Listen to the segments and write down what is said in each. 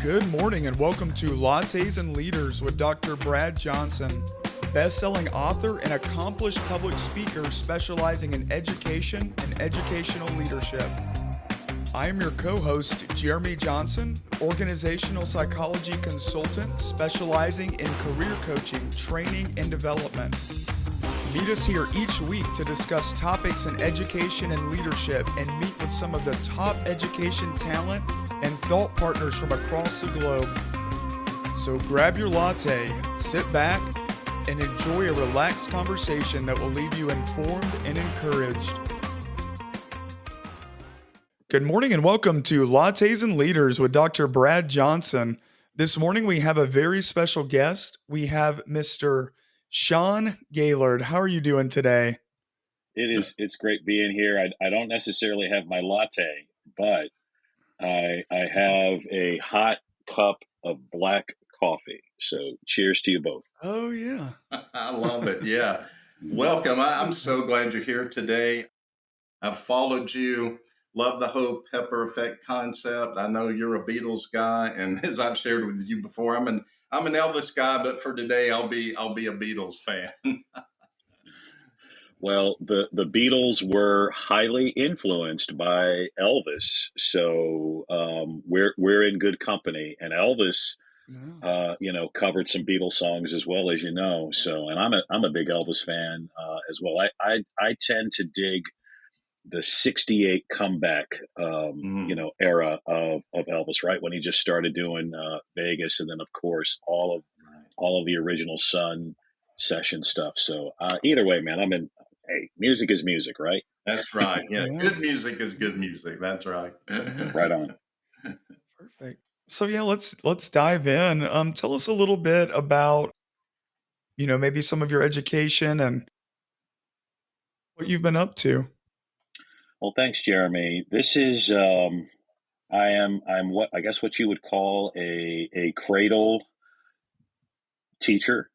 Good morning and welcome to Lattes and Leaders with Dr. Brad Johnson, best-selling author and accomplished public speaker specializing in education and educational leadership. I am your co-host, Jeremy Johnson, organizational psychology consultant specializing in career coaching, training, and development. Meet us here each week to discuss topics in education and leadership and meet with some of the top education talent and thought partners from across the globe. So grab your latte, sit back, and enjoy a relaxed conversation that will leave you informed and encouraged. Good morning and welcome to Lattes and Leaders with Dr. Brad Johnson. This morning we have a very special guest. We have Mr. Sean Gaillard. How are you doing today? It's great being here. I don't necessarily have my latte, but I have a hot cup of black coffee. So cheers to you both. Oh, yeah. I love it. Yeah. Welcome. I'm so glad you're here today. I've followed you. Love the whole pepper effect concept. I know you're a Beatles guy, and as I've shared with you before, I'm an Elvis guy, but for today I'll be a Beatles fan. Well, the Beatles were highly influenced by Elvis, so we're in good company. And Elvis, covered some Beatles songs as well, as you know. So, and I'm a big Elvis fan as well. I tend to dig the '68 comeback, era of Elvis, right when he just started doing Vegas, and then of course all of the original Sun session stuff. So either way, man, Hey, music is music, right? That's right. Yeah, good music is good music. That's right. Right on. Perfect. So yeah, let's dive in. Tell us a little bit about, maybe some of your education and what you've been up to. Well, thanks, Jeremy. This is I'm what you would call a cradle teacher.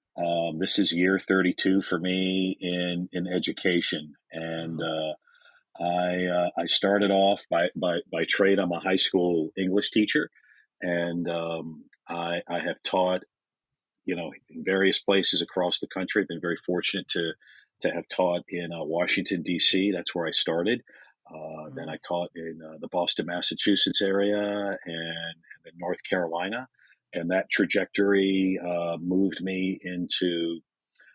This is year 32 for me in education, and I started off by trade. I'm a high school English teacher, and I have taught, in various places across the country. I've been very fortunate to have taught in Washington D.C. That's where I started. Then I taught in the Boston, Massachusetts area and then North Carolina. And that trajectory moved me into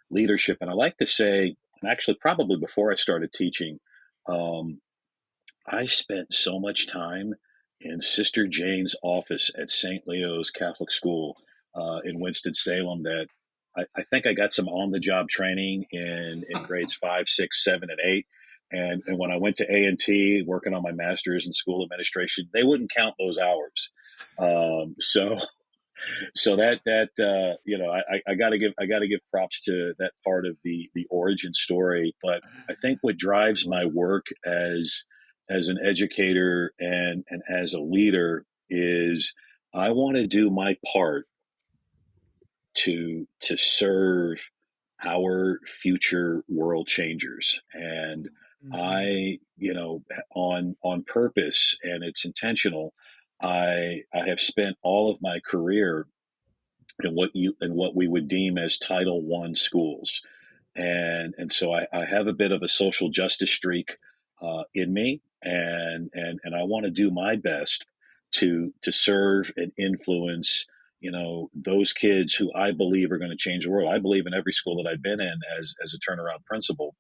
leadership. And I like to say, and actually, probably before I started teaching, I spent so much time in Sister Jane's office at St. Leo's Catholic School in Winston-Salem that I think I got some on-the-job training in grades 5, 6, 7, and 8. And when I went to A&T working on my master's in school administration, they wouldn't count those hours. So that I got to give props to that part of the origin story. But I think what drives my work as an educator and as a leader is I want to do my part to serve our future world changers. And I, on purpose, and it's intentional, I have spent all of my career in what we would deem as Title I schools, and so I have a bit of a social justice streak in me, and I want to do my best to serve and influence those kids who I believe are going to change the world. I believe in every school that I've been in as a turnaround principal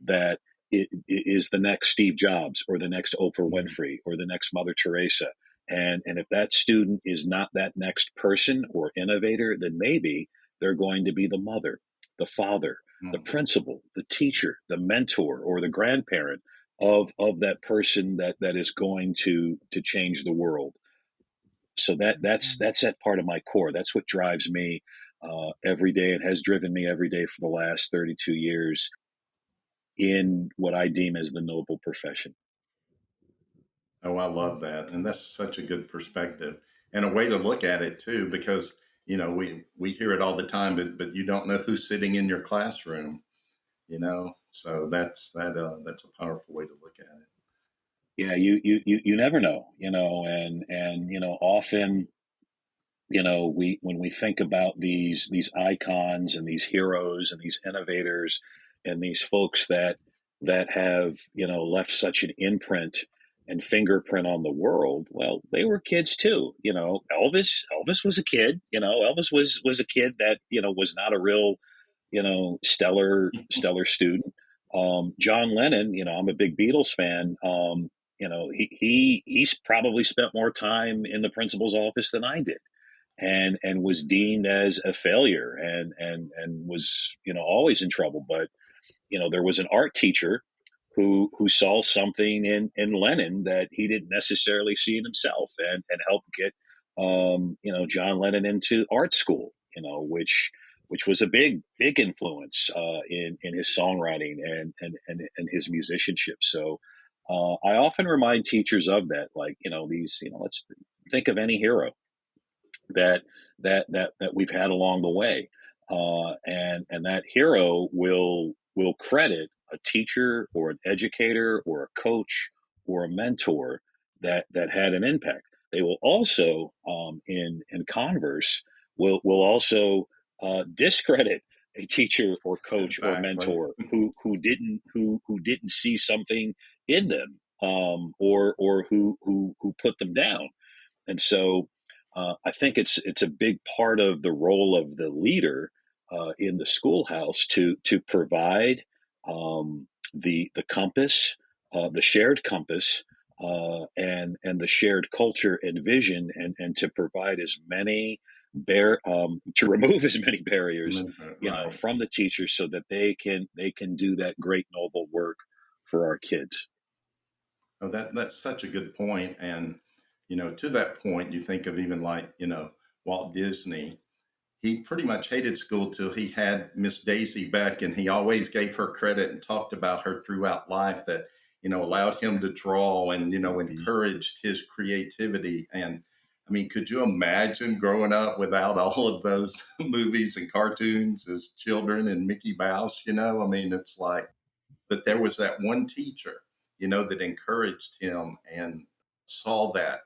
that it is the next Steve Jobs or the next Oprah Winfrey or the next Mother Teresa. And if that student is not that next person or innovator, then maybe they're going to be the mother, the father, the principal, the teacher, the mentor, or the grandparent of that person that is going to change the world. So that's that part of my core. That's what drives me every day and has driven me every day for the last 32 years in what I deem as the noble profession. Oh, I love that. And that's such a good perspective and a way to look at it too, because, we hear it all the time, but you don't know who's sitting in your classroom, so that's a powerful way to look at it. Yeah, you never know, and often when we think about these icons and these heroes and these innovators and these folks that have left such an imprint and fingerprint on the world, well, they were kids too. Elvis was a kid. Elvis was a kid that was not a real stellar student. John Lennon, I'm a big Beatles fan. He's probably spent more time in the principal's office than I did, and was deemed as a failure, and was always in trouble. But there was an art teacher who saw something in Lennon that he didn't necessarily see in himself, and helped get John Lennon into art school, which was a big influence in his songwriting and his musicianship. So I often remind teachers of that, like let's think of any hero that that we've had along the way, and that hero will credit a teacher or an educator or a coach or a mentor that had an impact. They will also, in converse, will also discredit a teacher or coach or Exactly. mentor who didn't see something in them, or who put them down. And so I think it's a big part of the role of the leader in the schoolhouse to provide the compass, the shared compass, and the shared culture and vision, and to provide as many to remove as many barriers Right. from the teachers, so that they can do that great noble work for our kids. Oh, that's such a good point. And, to that point, you think of even like, Walt Disney. He pretty much hated school till he had Miss Daisy Beck, and he always gave her credit and talked about her throughout life, that, allowed him to draw and, Mhm. encouraged his creativity. And I mean, could you imagine growing up without all of those movies and cartoons as children and Mickey Mouse? I mean, it's like, but there was that one teacher, that encouraged him and saw that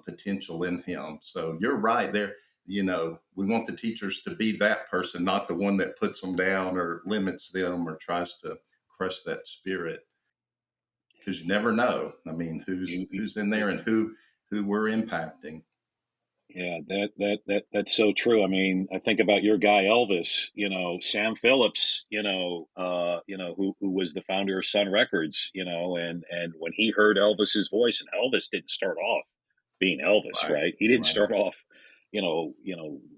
potential in him. So you're right there. We want the teachers to be that person, not the one that puts them down or limits them or tries to crush that spirit. Because you never know. I mean, who's You, who's in there and who we're impacting. Yeah, that's so true. I mean, I think about your guy Elvis, Sam Phillips, who was the founder of Sun Records, and when he heard Elvis's voice, and Elvis didn't start off being Elvis, Right. right? He didn't Right. start off,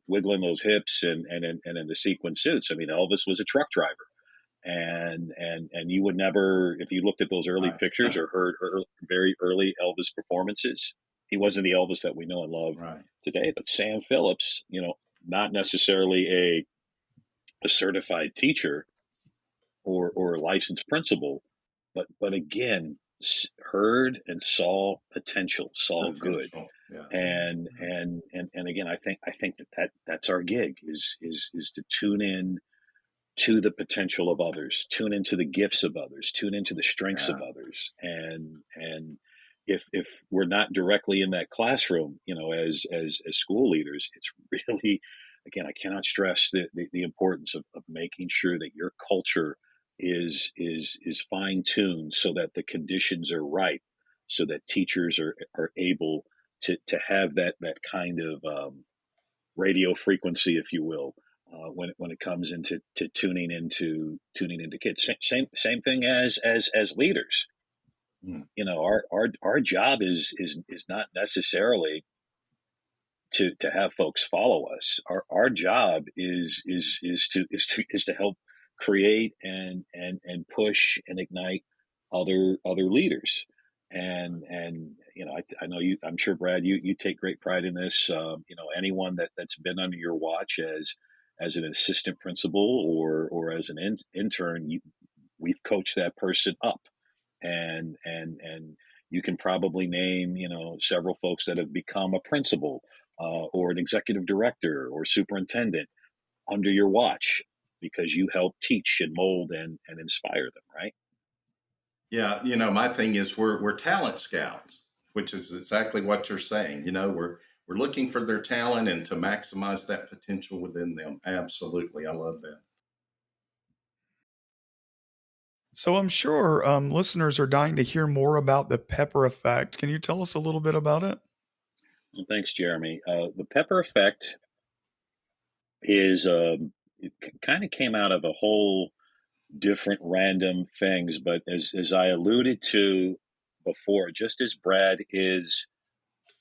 wiggling those hips and in the sequin suits. I mean, Elvis was a truck driver, and you would never, if you looked at those early Right. pictures or heard very early Elvis performances, he wasn't the Elvis that we know and love Right. today. But Sam Phillips, not necessarily a certified teacher or a licensed principal, but again, heard and saw potential, saw good. Potential. Yeah. And again, I think that's our gig, is to tune in to the potential of others, tune into the gifts of others, tune into the strengths of Yeah. others. And if we're not directly in that classroom, as school leaders, it's really, again, I cannot stress the importance of making sure that your culture is fine tuned, so that the conditions are right, so that teachers are able to have that kind of radio frequency, if you will, when it comes into to tuning into kids. Same thing as leaders. Mm. Our job is not necessarily to have folks follow us. Our job is to help create and push and ignite other leaders. And I know you. I'm sure, Brad, you take great pride in this. Anyone that's been under your watch as an assistant principal or as an intern, we've coached that person up, and you can probably name several folks that have become a principal, or an executive director or superintendent under your watch, because you help teach and mold and inspire them, right? Yeah, my thing is we're talent scouts, which is exactly what you're saying. We're we're looking for their talent and to maximize that potential within them. Absolutely. I love that. So I'm sure listeners are dying to hear more about the pepper effect. Can you tell us a little bit about it? Well, thanks, Jeremy. The pepper effect is it kind of came out of a whole different random things, but as I alluded to before, just as Brad is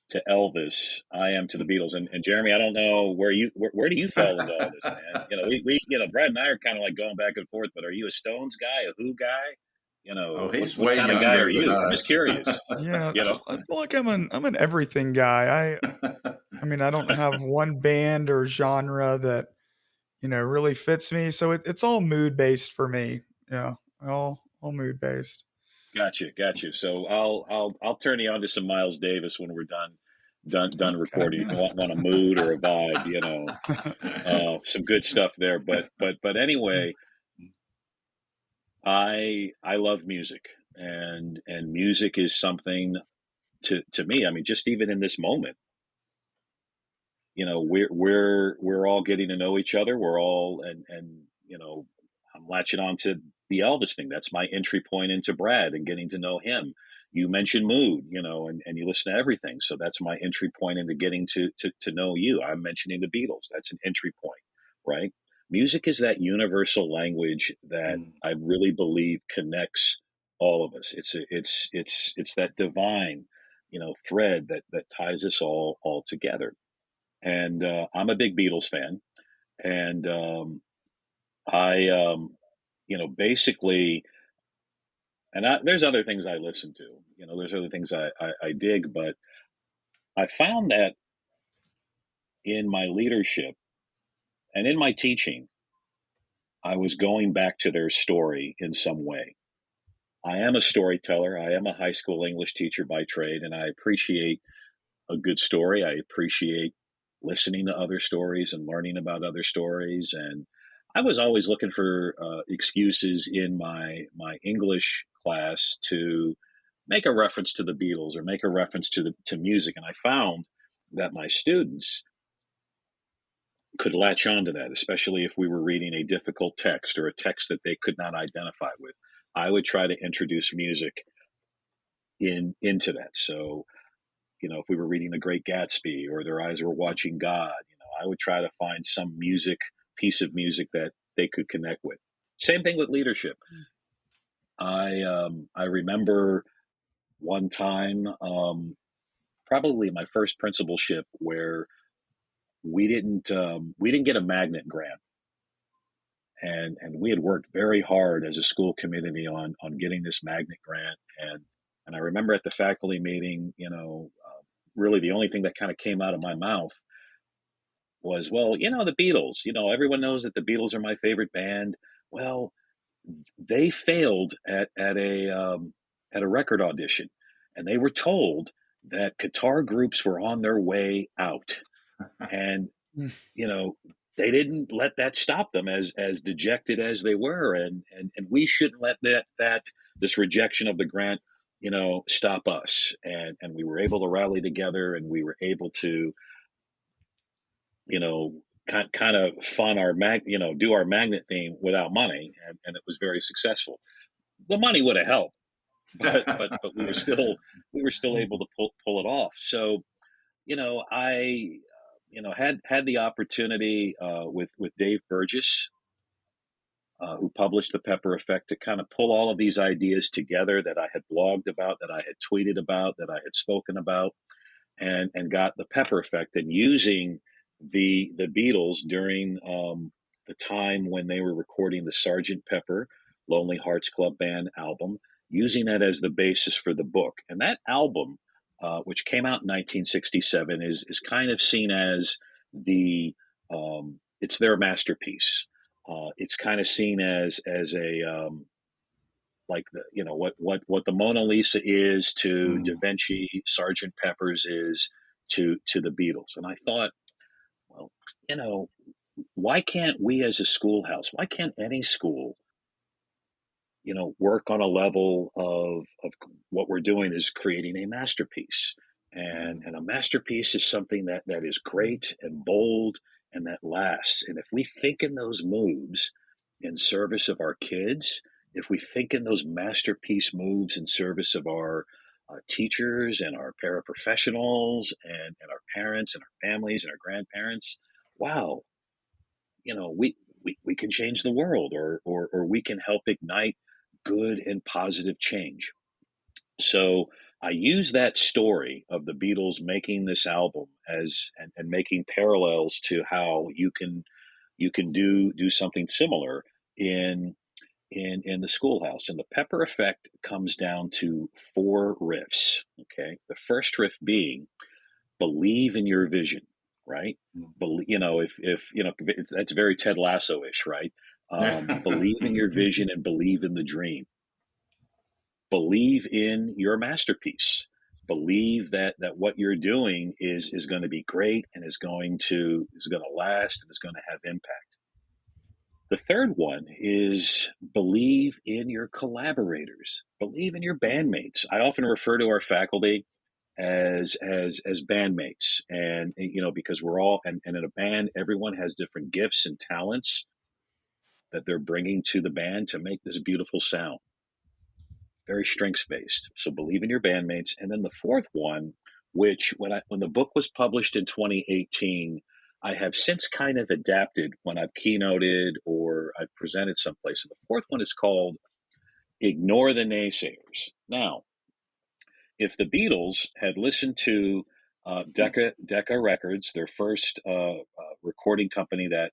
to Elvis, I am to the Beatles. And Jeremy, I don't know where do you fall into all this, man? Brad and I are kind of like going back and forth. But are you a Stones guy, a Who guy? Oh, he's What way kind of guy are younger than you? I'm just us. curious. Yeah, You know, so I feel like I'm an everything guy. I mean, I don't have one band or genre that, really fits me. So it's all mood based for me. Yeah, all mood based. got you. So I'll turn you on to some Miles Davis when we're done Okay, recording. If you yeah. want a mood or a vibe, some good stuff there. But anyway, I love music, and music is something to me. I mean, just even in this moment, we're all getting to know each other. We're all and I'm latching on to the Elvis thing. That's my entry point into Brad and getting to know him. You mentioned mood, and you listen to everything. So that's my entry point into getting to know you. I'm mentioning the Beatles. That's an entry point, right? Music is that universal language that Mm. I really believe connects all of us. It's that divine, thread that ties us all together. And I'm a big Beatles fan, and I basically, there's other things I listen to. There's other things I dig, but I found that in my leadership and in my teaching, I was going back to their story in some way. I am a storyteller. I am a high school English teacher by trade, and I appreciate a good story. I appreciate listening to other stories and learning about other stories. And I was always looking for excuses in my English class to make a reference to the Beatles or make a reference to music. And I found that my students could latch onto that, especially if we were reading a difficult text or a text that they could not identify with. I would try to introduce music into that. So if we were reading The Great Gatsby or Their Eyes Were Watching God, I would try to find some piece of music that they could connect with. Same thing with leadership. I remember one time, probably my first principalship, where we didn't get a magnet grant, and we had worked very hard as a school community on getting this magnet grant, and I remember at the faculty meeting, really the only thing that kind of came out of my mouth was, well, the Beatles. Everyone knows that the Beatles are my favorite band. Well, they failed at a record audition, and they were told that guitar groups were on their way out, and Mm. you know they didn't let that stop them, as dejected as they were, and we shouldn't let that this rejection of the grant stop us, and we were able to rally together, and we were able to you know, kind of do our magnet theme without money, and it was very successful. The money would have helped, but we were still able to pull it off. So, I had the opportunity with Dave Burgess, who published the Pepper Effect, to kind of pull all of these ideas together that I had blogged about, that I had tweeted about, that I had spoken about, and got the Pepper Effect, and using the Beatles during the time when they were recording the Sergeant Pepper Lonely Hearts Club Band album, using that as the basis for the book. And that album, which came out in 1967, is kind of seen as it's their masterpiece. It's kind of seen as a like what the Mona Lisa is to Da Mm. Vinci, Sergeant Pepper's is to the Beatles. And I thought, well, you know, why can't we as a schoolhouse, why can't any school, work on a level of what we're doing is creating a masterpiece? And a masterpiece is something that is great and bold and that lasts. And if we think in those moves in service of our kids, if we think in those masterpiece moves in service of our teachers and our paraprofessionals and our parents and our families and our grandparents, wow, we can change the world, or we can help ignite good and positive change. So I use that story of the Beatles making this album and making parallels to how you can do something similar in in the schoolhouse. And the Pepper effect comes down to four riffs. Okay, the first riff being believe in your vision, right? If that's very Ted Lasso-ish, right? Believe in your vision and believe in the dream. Believe in your masterpiece. Believe that what you're doing is going to be great and is going to last and is going to have impact. The third one is believe in your collaborators. Believe in your bandmates. I often refer to our faculty as bandmates, and because we're all and in a band, everyone has different gifts and talents that they're bringing to the band to make this beautiful sound. Very strengths based. So believe in your bandmates. And then the fourth one, which when the book was published in 2018, I have since kind of adapted when I've keynoted or I've presented someplace. And the fourth one is called Ignore the Naysayers. Now, if the Beatles had listened to Decca Records, their first recording company that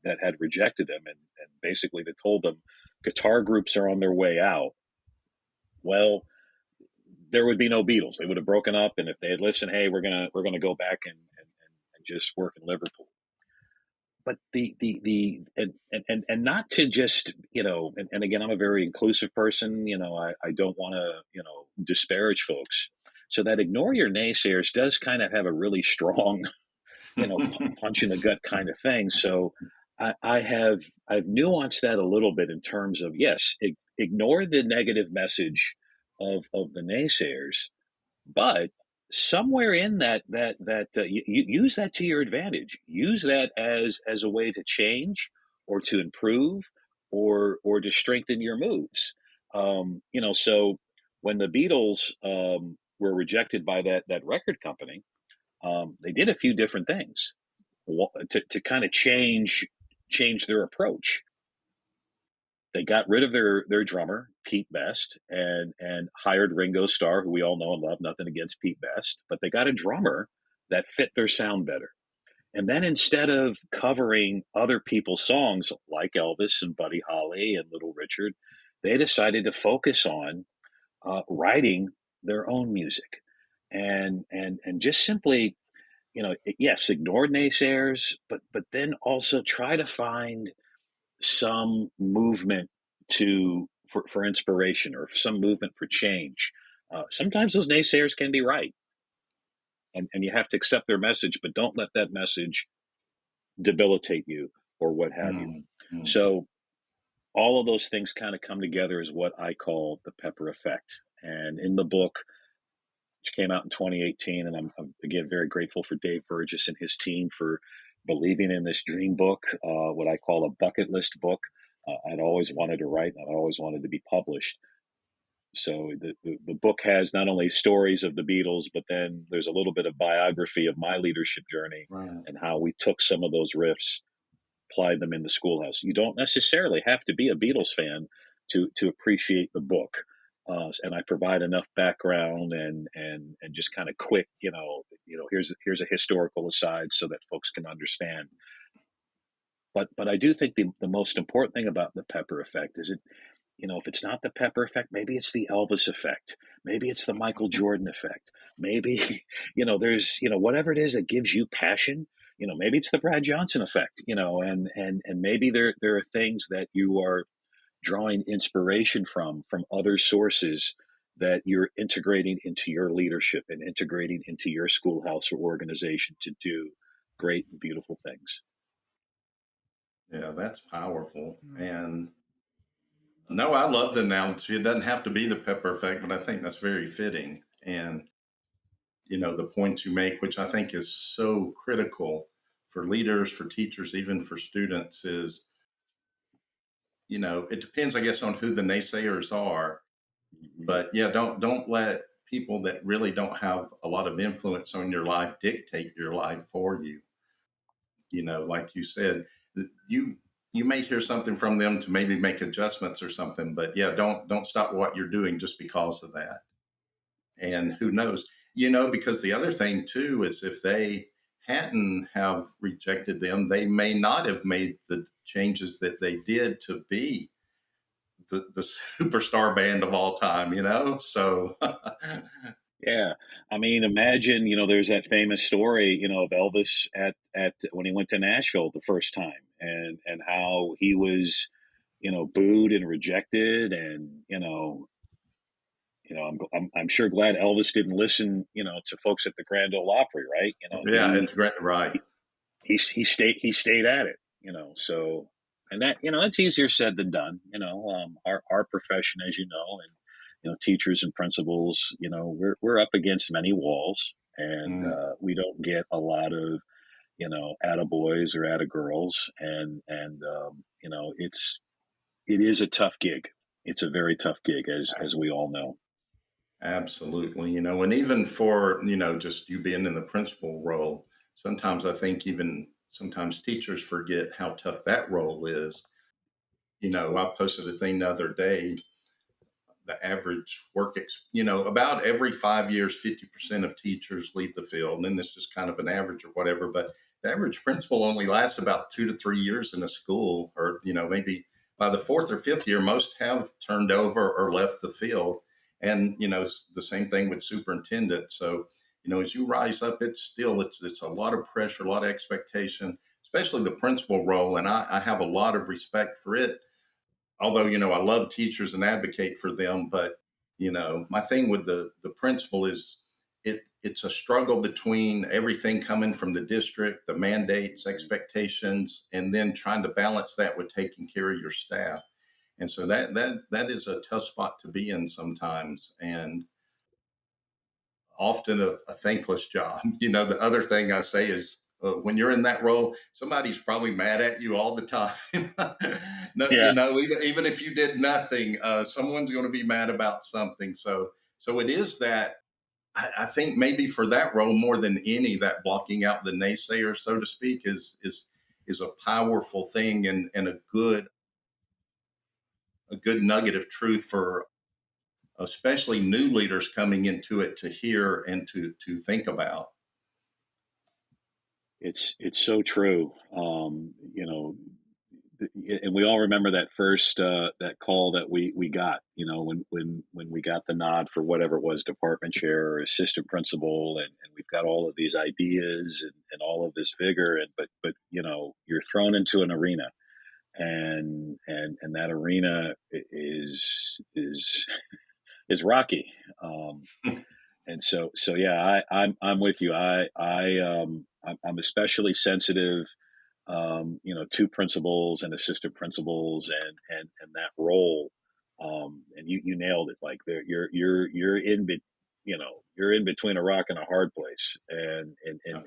had rejected them, and basically they told them guitar groups are on their way out, well, there would be no Beatles. They would have broken up, and if they had listened, hey, we're gonna go back and just work in Liverpool. But and not to just and again, I'm a very inclusive person. I don't want to disparage folks. So that ignore your naysayers does kind of have a really strong punch in the gut kind of thing. So I've nuanced that a little bit in terms of, yes, ignore the negative message of the naysayers, but somewhere in that, use that to your advantage. Use that as a way to change or to improve or to strengthen your moves. So when the Beatles were rejected by that record company, they did a few different things to kind of change their approach. They got rid of their drummer, Pete Best, and hired Ringo Starr, who we all know and love. Nothing against Pete Best, but they got a drummer that fit their sound better. And then instead of covering other people's songs like Elvis and Buddy Holly and Little Richard, they decided to focus on writing their own music, and just simply, yes, ignore naysayers, but then also try to find some movement for inspiration or some movement for change. Sometimes those naysayers can be right, and you have to accept their message, but don't let that message debilitate you or what have you. Mm. So all of those things kind of come together is what I call the Pepper effect. And in the book, which came out in 2018, and I'm again very grateful for Dave Burgess and his team for believing in this dream book, what I call a bucket list book. I'd always wanted to write, and I'd always wanted to be published. So the book has not only stories of the Beatles, but then there's a little bit of biography of my leadership journey Right. and how we took some of those riffs, applied them in the schoolhouse. You don't necessarily have to be a Beatles fan to appreciate the book. And I provide enough background and just kind of quick, here's a historical aside so that folks can understand. But I do think the most important thing about the Pepper effect is if it's not the Pepper effect, maybe it's the Elvis effect, maybe it's the Michael Jordan effect, maybe there's whatever it is that gives you passion. Maybe it's the Brad Johnson effect. And maybe there are things that you are drawing inspiration from other sources that you're integrating into your leadership and integrating into your schoolhouse or organization to do great and beautiful things. Yeah, that's powerful. Mm. And no, I love the analogy. It doesn't have to be the pepper effect, but I think that's very fitting. And the points you make, which I think is so critical for leaders, for teachers, even for students, is, it depends, I guess, on who the naysayers are. Mhm. But yeah, don't let people that really don't have a lot of influence on your life dictate your life for you. Like you said, you may hear something from them to maybe make adjustments or something, but yeah, don't stop what you're doing just because of that. And who knows, because the other thing too is if they hadn't have rejected them, they may not have made the changes that they did to be the superstar band of all time, so Yeah, I mean, imagine, there's that famous story, of Elvis at when he went to Nashville the first time, and how he was, booed and rejected, and I'm sure glad Elvis didn't listen, to folks at the Grand Ole Opry, right? yeah, it's great, right? He stayed at it, so, and that, it's easier said than done. Our profession, as you know, and teachers and principals, we're up against many walls, and Mm, we don't get a lot of attaboys or attagirls, and it is a tough gig. It's a very tough gig, as we all know. absolutely, and even for just you being in the principal role, sometimes I think even sometimes teachers forget how tough that role is. I posted a thing the other day, the average about every 5 years, 50% of teachers leave the field. And this is kind of an average or whatever, but the average principal only lasts about 2 to 3 years in a school, or, maybe by the fourth or fifth year, most have turned over or left the field. And, the same thing with superintendent. So, as you rise up, it's a lot of pressure, a lot of expectation, especially the principal role. And I have a lot of respect for it, although I love teachers and advocate for them. But my thing with the principal is it's a struggle between everything coming from the district, the mandates, expectations, and then trying to balance that with taking care of your staff. And so that is a tough spot to be in sometimes, and often a thankless job. The other thing I say is, when you're in that role, somebody's probably mad at you all the time. No, Yeah, even if you did nothing, someone's going to be mad about something. So it is that. I think maybe for that role more than any, that blocking out the naysayer, so to speak, is a powerful thing, and a good nugget of truth for especially new leaders coming into it to hear and to think about. it's so true. And we all remember that first that call that we got, when we got the nod for whatever it was, department chair or assistant principal, and we've got all of these ideas, and all of this vigor, and but you're thrown into an arena, and that arena is rocky. And so yeah, I'm with you. I'm especially sensitive, to principals and assistant principals, and that role. And you nailed it. Like there, you're you're in between a rock and a hard place, and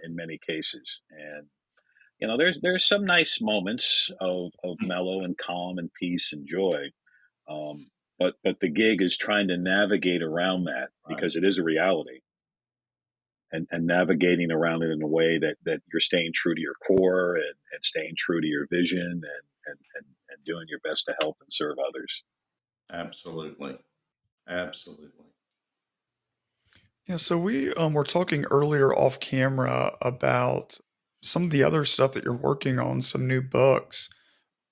in many cases. And there's some nice moments of mellow and calm and peace and joy. But the gig is trying to navigate around that, Right. because it is a reality, and navigating around it in a way that you're staying true to your core, and staying true to your vision, and doing your best to help and serve others. Absolutely. Absolutely. Yeah, so we were talking earlier off camera about some of the other stuff that you're working on, some new books.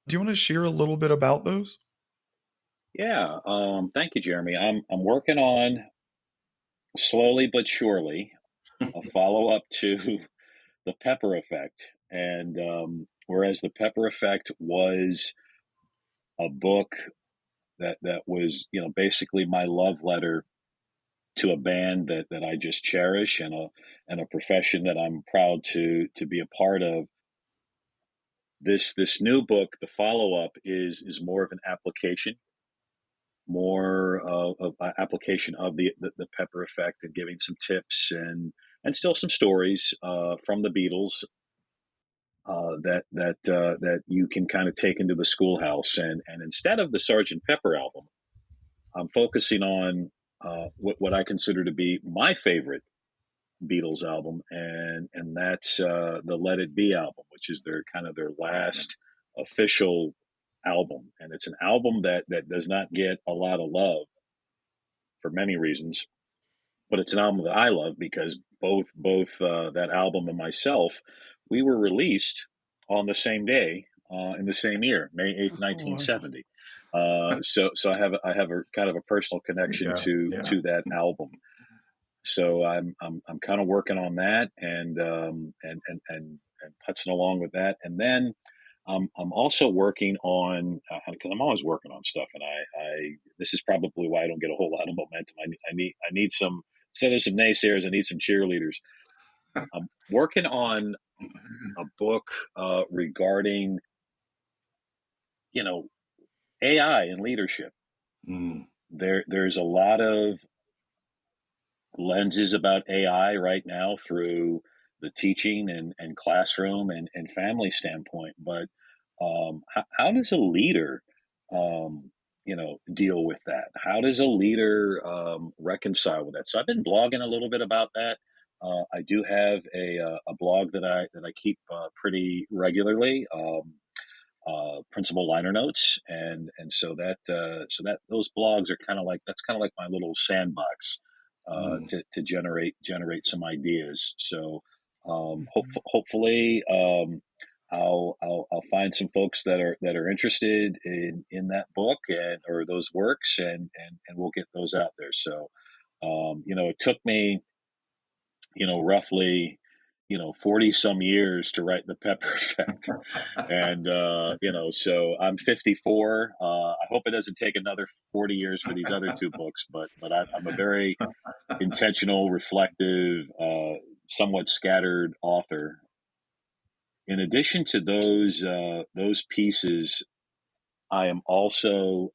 Do you want to share a little bit about those? Yeah, thank you, Jeremy. I'm working on, slowly but surely, a follow up to the Pepper Effect, and whereas the Pepper Effect was a book that was, basically my love letter to a band that I just cherish, and a profession that I'm proud to be a part of. This new book, the follow up, is more of an application, more of application of the pepper effect, and giving some tips and still some stories from the Beatles that you can kind of take into the schoolhouse. And instead of the Sergeant Pepper album, I'm focusing on what I consider to be my favorite Beatles album, and that's the Let It Be album, which is their last official album. And it's an album that does not get a lot of love for many reasons, but it's an album that I love because both that album and myself, we were released on the same day in the same year, May 8th, Oh, wow. 1970. So I have a kind of a personal connection Yeah, yeah. to that album. So I'm kind of working on that and putzing along with that, and then I'm also working on because I'm always working on stuff, and I this is probably why I don't get a whole lot of momentum. I need some, instead of some naysayers, I need some cheerleaders. I'm working on a book regarding AI and leadership. Mm, There's a lot of lenses about AI right now through the teaching and classroom and family standpoint. But how does a leader, deal with that? How does a leader reconcile with that? So I've been blogging a little bit about that. I do have a blog that I keep pretty regularly. Principal liner notes, and so that those blogs are kind of like my little sandbox mm. to generate some ideas. So Mhm. hopefully I'll find some folks that are interested in that book and or those works, and we'll get those out there. So it took me roughly 40 some years to write the Pepper Effect. And so I'm 54. I hope it doesn't take another 40 years for these other two books, but I'm a very intentional, reflective, somewhat scattered author. In addition to those pieces, I am also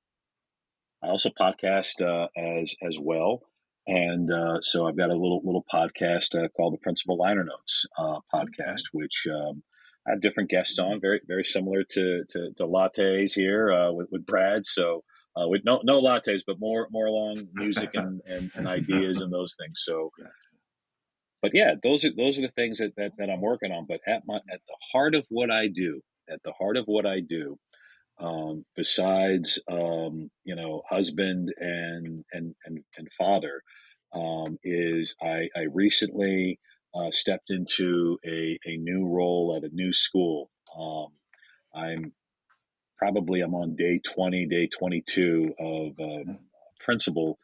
I also podcast as well, and so I've got a little podcast called the Principal Liner Notes Okay. podcast, which I have different guests on, very very similar to Lattes here with Brad. So with no lattes, but more along music and ideas and those things. So, but yeah, those are the things that I'm working on. But at the heart of what I do, at the heart of what I do, besides husband and father, is I recently stepped into a new role at a new school. I'm I'm on day 20, day 22 of principal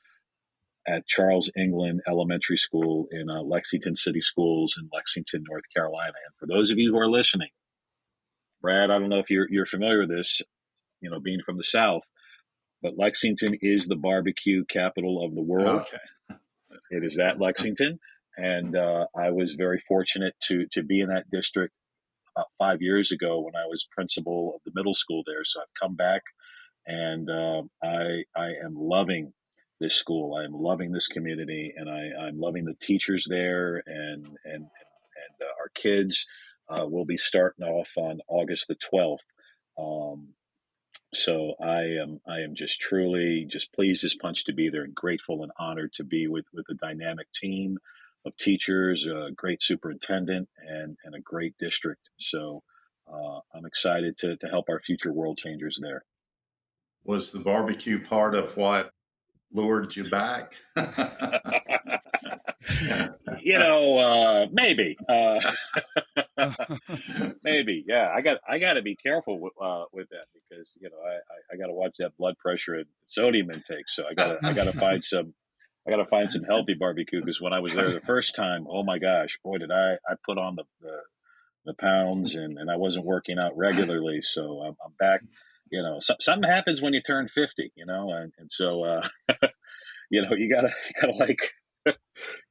at Charles England Elementary School in Lexington City Schools in Lexington, North Carolina. And for those of you who are listening, Brad, I don't know if you're familiar with this, being from the South, but Lexington is the barbecue capital of the world. Okay. It is that Lexington, and I was very fortunate to be in that district about 5 years ago when I was principal of the middle school there. So I've come back, and I am loving this school. I am loving this community, and I'm loving the teachers there, and our kids will be starting off on August the 12th. So I am just truly just pleased as punch to be there, and grateful and honored to be with a dynamic team of teachers, a great superintendent, and a great district. So I'm excited to help our future world changers there. Was the barbecue part of what lured you back? Maybe. Maybe, yeah. I got to be careful with that because I got to watch that blood pressure and sodium intake. So I got to find some healthy barbecue because when I was there the first time, oh my gosh, boy did I put on the pounds and I wasn't working out regularly. So I'm back. Something happens when you turn 50. And so you gotta like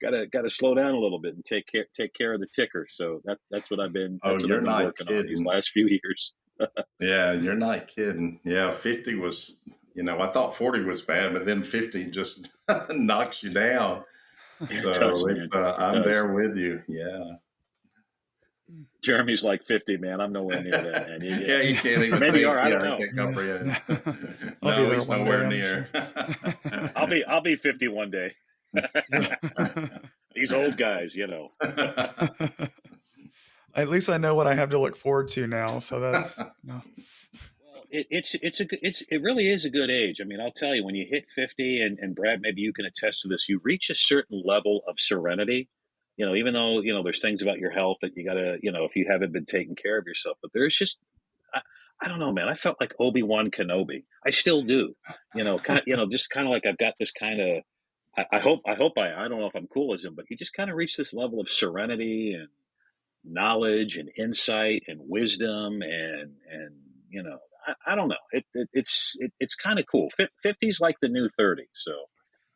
gotta slow down a little bit and take care of the ticker. So that's what I've been Oh, that's what you're I've been not working on these kidding. last few years. Yeah, you're not kidding. Yeah, 50 was I thought 40 was bad, but then 50 just knocks you down. Yeah, it does, So man. It I'm does. there with you. Yeah. Jeremy's like 50, man. I'm nowhere near that, man. Yeah, you can't Or even maybe you think. are. I don't Yeah, I know. can't Yeah. comprehend. I'll be No, there he's one day, nowhere I'm near. sure. I'll be 50 one day. Yeah. These old guys, At least I know what I have to look forward to now. So that's no. Well, it really is a good age. I mean, I'll tell you, when you hit 50, and Brad, maybe you can attest to this, you reach a certain level of serenity. Even though there's things about your health that you gotta, if you haven't been taking care of yourself, but there's just, I, I don't know, man. I felt like Obi-Wan Kenobi. I still do. Just kind of like I've got this kind of. I don't know if I'm cool as him, but you just kind of reach this level of serenity and knowledge and insight and wisdom and I don't know. It's kind of cool. 50's like the new 30. So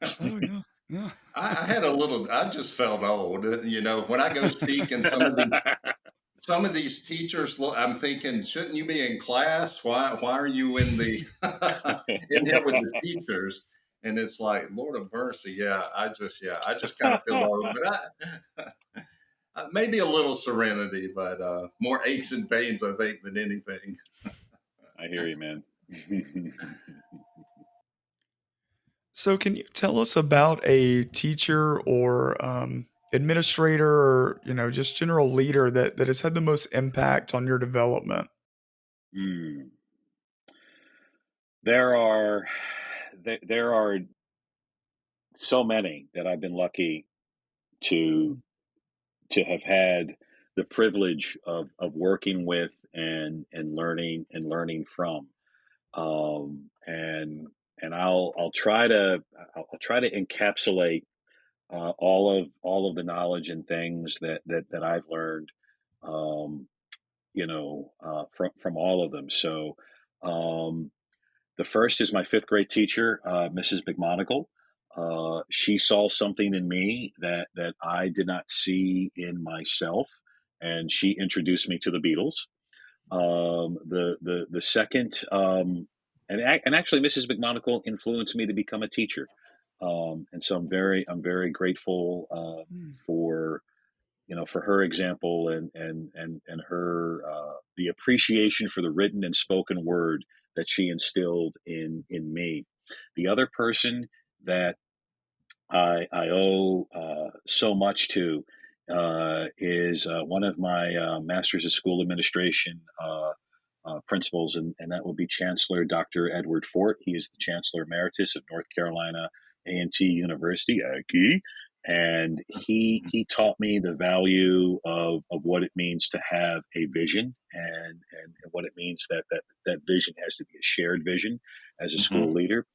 Oh yeah. Yeah. I had a little. I just felt old. When I go speak, and some of these teachers look. I'm thinking, shouldn't you be in class? Why are you in the in here with the teachers? And it's like, Lord of mercy. I just kind of feel old, but maybe a little serenity, but more aches and pains, I think, than anything. I hear you, man. So can you tell us about a teacher or administrator or just general leader that has had the most impact on your development? Hmm. There are there are so many that I've been lucky to Mm. have had the privilege of working with and learning from. And I'll try to encapsulate all of the knowledge and things that I've learned, um, from all of them. So um, the first is my fifth grade teacher, Mrs. McMonagle. She saw something in me that I did not see in myself, and she introduced me to the Beatles. The second, and actually, Mrs. McMonagle influenced me to become a teacher, and so I'm very grateful Mm. for for her example and her the appreciation for the written and spoken word that she instilled in me. The other person that I owe so much to is one of my masters of school administration principals, and that would be Chancellor Dr. Edward Fort. He is the Chancellor Emeritus of North Carolina A&T University, Aggie. And he taught me the value of what it means to have a vision, and what it means that vision has to be a shared vision as a school Mhm. leader.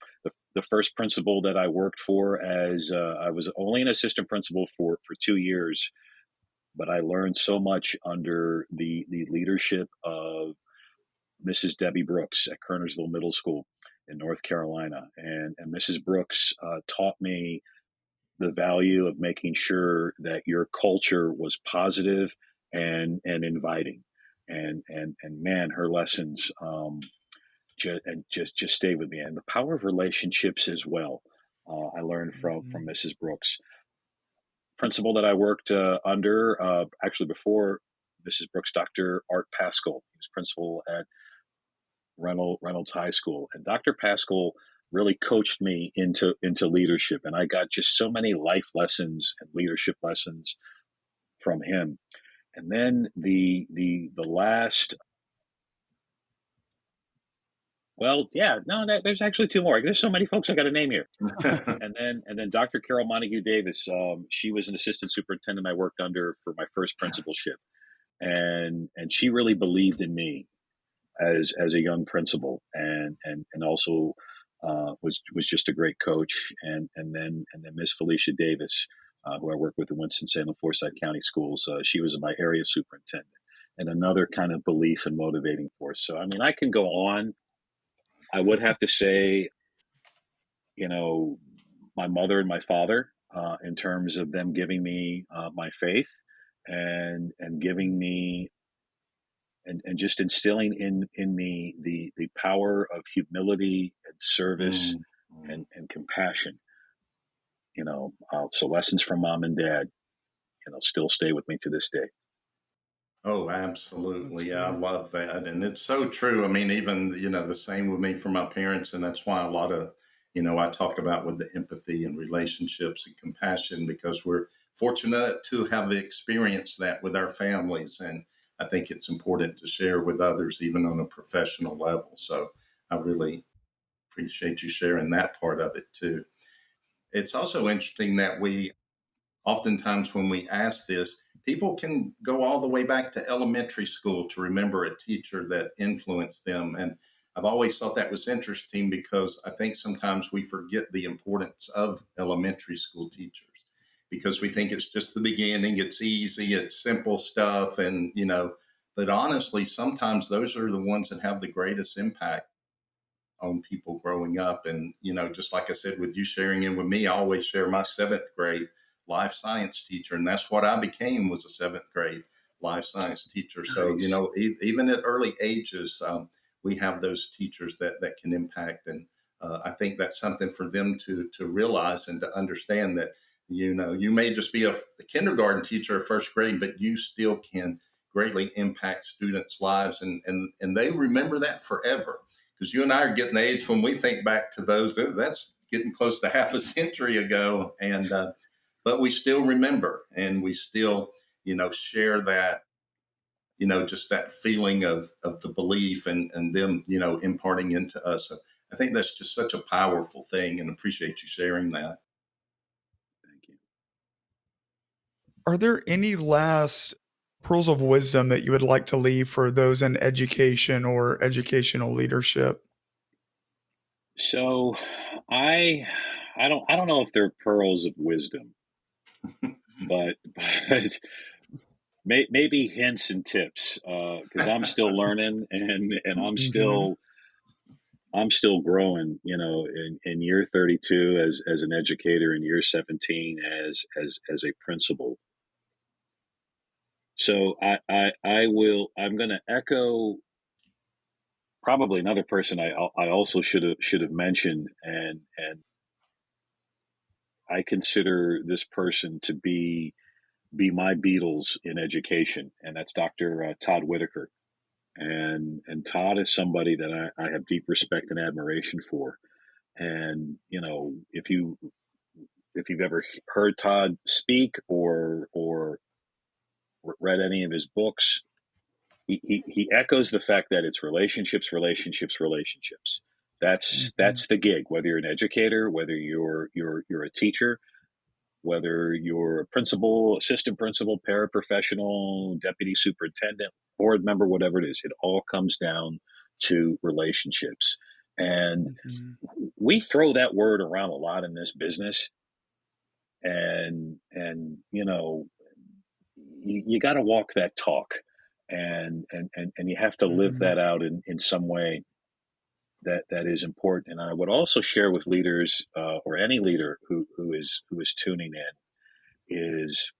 The first principal that I worked for, as I was only an assistant principal for 2 years, but I learned so much under the leadership of Mrs. Debbie Brooks at Kernersville Middle School in North Carolina. And Mrs. Brooks taught me the value of making sure that your culture was positive and inviting. And man, her lessons just stay with me, and the power of relationships as well. I learned from Mhm. Mrs. Brooks. Principal that I worked under, actually before Mrs. Brooks, Dr. Art Pascal. He was principal at Reynolds High School, and Dr. Pascal really coached me into leadership, and I got just so many life lessons and leadership lessons from him. And then the last, well, yeah, no, there's actually two more. There's so many folks I got to name here. And then Dr. Carol Montague Davis. She was an assistant superintendent I worked under for my first principalship, and she really believed in me as a young principal, and also was just a great coach. And then Miss Felicia Davis, who I worked with in Winston-Salem Forsyth County Schools. She was my area superintendent, and another kind of belief and motivating force. So I mean, I can go on. I would have to say, you know, my mother and my father, in terms of them giving me my faith and giving me and just instilling in me the power of humility and service Mm-hmm. and compassion. So lessons from mom and dad, still stay with me to this day. Oh, That's absolutely. Yeah, I great. love that. And it's so true. I mean, even, the same with me from my parents. And that's why a lot of, I talk about with the empathy and relationships and compassion, because we're fortunate to have experienced that with our families. And I think it's important to share with others, even on a professional level. So I really appreciate you sharing that part of it too. It's also interesting that we oftentimes when we ask this, people can go all the way back to elementary school to remember a teacher that influenced them. And I've always thought that was interesting because I think sometimes we forget the importance of elementary school teachers because we think it's just the beginning, it's easy, it's simple stuff. And, but honestly, sometimes those are the ones that have the greatest impact on people growing up. And, just like I said, with you sharing it with me, I always share my seventh grade life science teacher. And that's what I became, was a seventh grade life science teacher. So, Nice. even at early ages, we have those teachers that can impact. And I think that's something for them to realize and to understand that, you may just be a kindergarten teacher or first grade, but you still can greatly impact students' lives. And they remember that forever, because you and I are getting the age when we think back to those, that's getting close to half a century ago. And, but we still remember and we still, share that, just that feeling of the belief and them, imparting into us. So I think that's just such a powerful thing and appreciate you sharing that. Thank you. Are there any last pearls of wisdom that you would like to leave for those in education or educational leadership? So I I don't know if they're pearls of wisdom, but but maybe hints and tips, because I'm still learning and Mhm. I'm still growing, in year 32 as an educator, in year 17 as a principal. So I'm going to echo probably another person I also should have mentioned, and I consider this person to be my Beatles in education, and that's Dr. Todd Whitaker. And Todd is somebody that I have deep respect and admiration for. And if you've ever heard Todd speak or read any of his books, he echoes the fact that it's relationships, relationships, relationships. Mhm. That's the gig. Whether you're an educator, whether you're a teacher, whether you're a principal, assistant principal, paraprofessional, deputy superintendent, board member, whatever it is, it all comes down to relationships. And Mhm. we throw that word around a lot in this business. And you got to walk that talk, and you have to live Mhm. that out in some way that is important. And I would also share with leaders, or any leader who is tuning in, is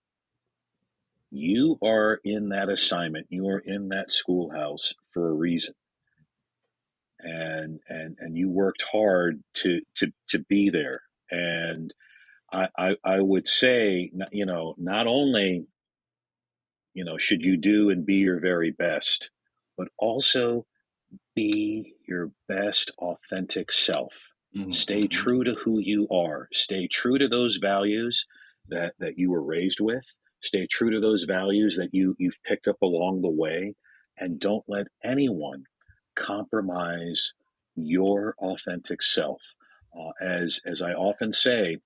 you are in that assignment, you are in that schoolhouse for a reason, and you worked hard to be there. And I would say, not only, should you do and be your very best, but also be your best authentic self. Stay Mm-hmm. true to who you are. Stay true to those values that you were raised with. Stay true to those values that you've picked up along the way, and don't let anyone compromise your authentic self. As I often say,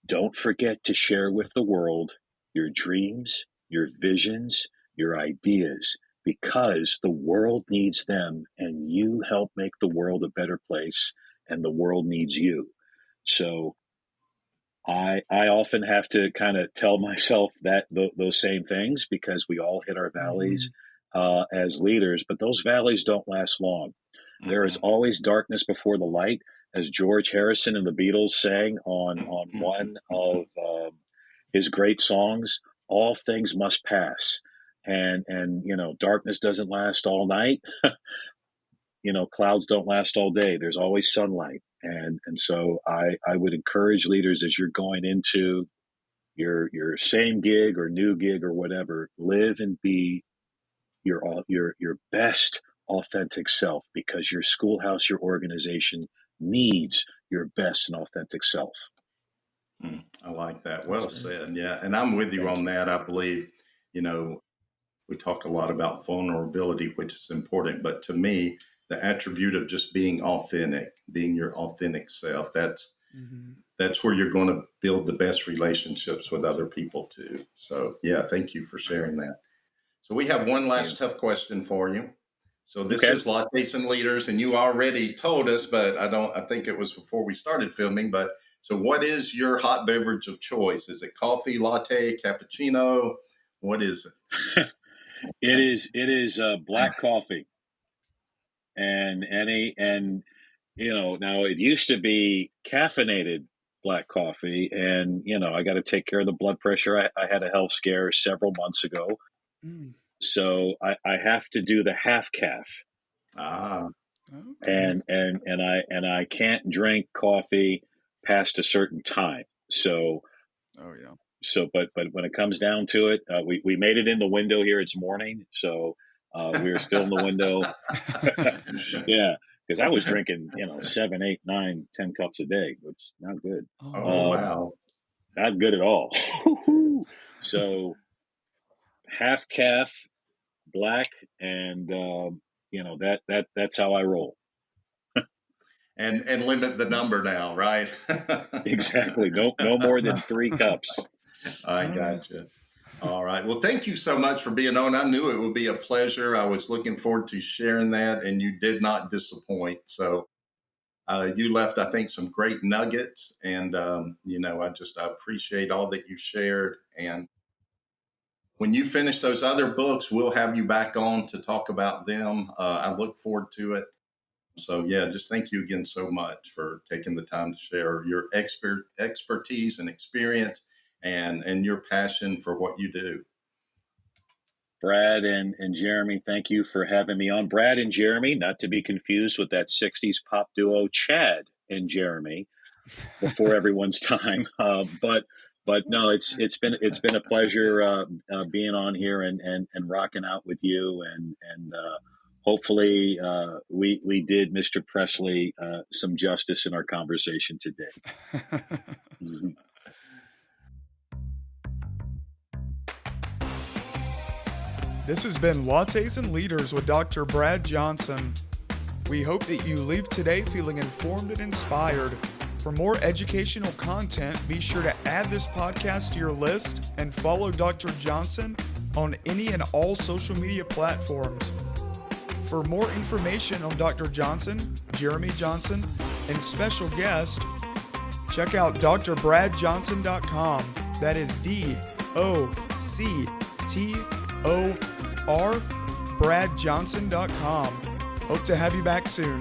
don't forget to share with the world your dreams, your visions, your ideas, because the world needs them and you help make the world a better place, and the world needs you. So I often have to kind of tell myself those same things, because we all hit our valleys Mhm. as leaders, but those valleys don't last long. There is Mm-hmm. always darkness before the light, as George Harrison and the Beatles sang on one of his great songs. All things must pass. and darkness doesn't last all night. Clouds don't last all day. There's always sunlight. And so I would encourage leaders, as you're going into your same gig or new gig or whatever, live and be your best authentic self, because your schoolhouse, your organization needs your best and authentic self. I like that. Well said. Yeah. And I'm with you on that. I believe, we talk a lot about vulnerability, which is important, but to me, the attribute of just being authentic, being your authentic self, that's where you're going to build the best relationships with other people too. So yeah, thank you for sharing that. So we have one last tough question for you. So this is Lattes and Leaders, and you already told us, but I think it was before we started filming, but so what is your hot beverage of choice? Is it coffee, latte, cappuccino? What is it? It is black coffee. And now it used to be caffeinated black coffee, and I got to take care of the blood pressure. I had a health scare several months ago, so I have to do the half calf. Okay. And I can't drink coffee past a certain time. So but when it comes down to it, we made it in the window here. It's morning, so we're still in the window. Yeah, because I was drinking 7, 8, 9, 10 cups a day, which is not good. Wow, not good at all. So half calf, black, and that's how I roll. and limit the number now, right? Exactly. No more than 3 cups. I gotcha. All right. Well, thank you so much for being on. I knew it would be a pleasure. I was looking forward to sharing that, and you did not disappoint. So you left, I think, some great nuggets, and I appreciate all that you shared. And when you finish those other books, we'll have you back on to talk about them. I look forward to it. So yeah, just thank you again so much for taking the time to share your expertise and experience and your passion for what you do. Brad and Jeremy, thank you for having me on. Brad and Jeremy, not to be confused with that 60s pop duo Chad and Jeremy before everyone's time. But no, it's been a pleasure being on here and rocking out with you, and hopefully we did Mr. Presley some justice in our conversation today. This has been Lattes and Leaders with Dr. Brad Johnson. We hope that you leave today feeling informed and inspired. For more educational content, be sure to add this podcast to your list and follow Dr. Johnson on any and all social media platforms. For more information on Dr. Johnson, Jeremy Johnson, and special guests, check out drbradjohnson.com. That is DOCTOR, bradjohnson.com. Hope to have you back soon.